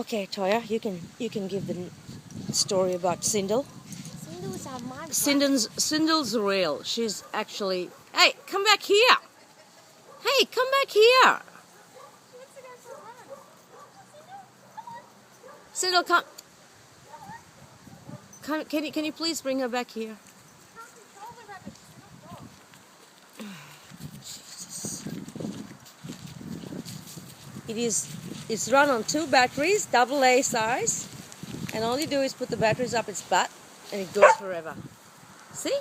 Okay, Toya, you can give the story about Cyndal. Cyndal's are my Cyndal's real. She's actually. Hey, come back here. Hey, come back here. Cyndal, come. Can you please bring her back here? It's run on 2 batteries, AA size, and all you do is put the batteries up its butt and it goes forever. See?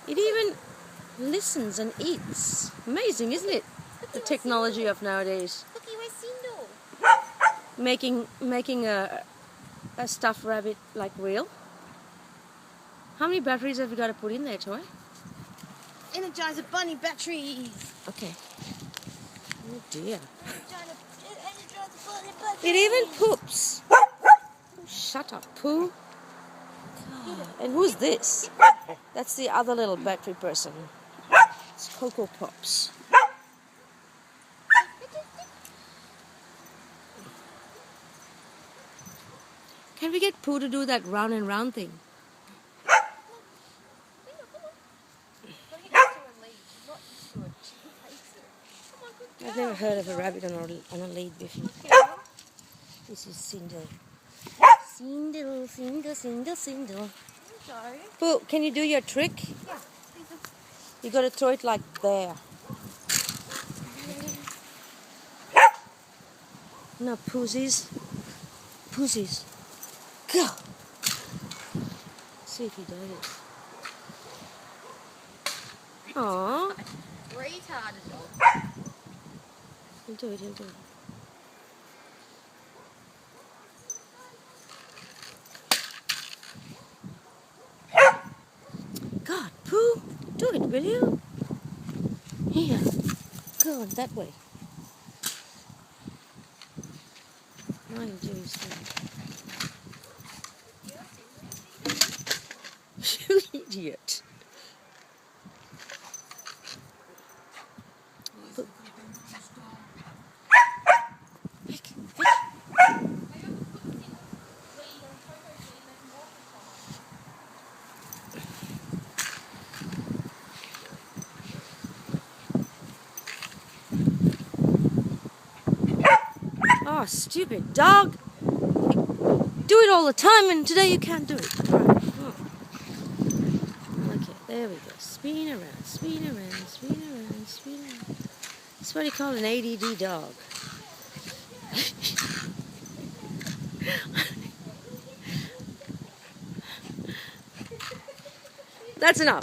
It even listens and eats. Amazing, isn't it? The technology of nowadays. Looky, where's Cyndal? Making a stuffed rabbit like real. How many batteries have you got to put in there, Toy? Energizer bunny batteries. Okay. Oh dear. Energizer bunny batteries. It even poops. Shut up, Pooh. And who's this? That's the other little battery person. It's Cocopops. Can we get Pooh to do that round and round thing? I've never heard of a rabbit on a lead before. This is Cyndal. Cyndal. Pooh, can you do your trick? Yeah. You got to throw it like there. No, Poozies. Poozies. Go. See if he does it. Aww. Retarded dog. He'll do it. God, Pooh, do it, will you? Here, go on that way. Now you do his thing. You idiot. Oh, stupid dog. Do it all the time and today you can't do it. Right. Oh. Okay, there we go. Spin around. That's what you call an ADD dog. That's enough.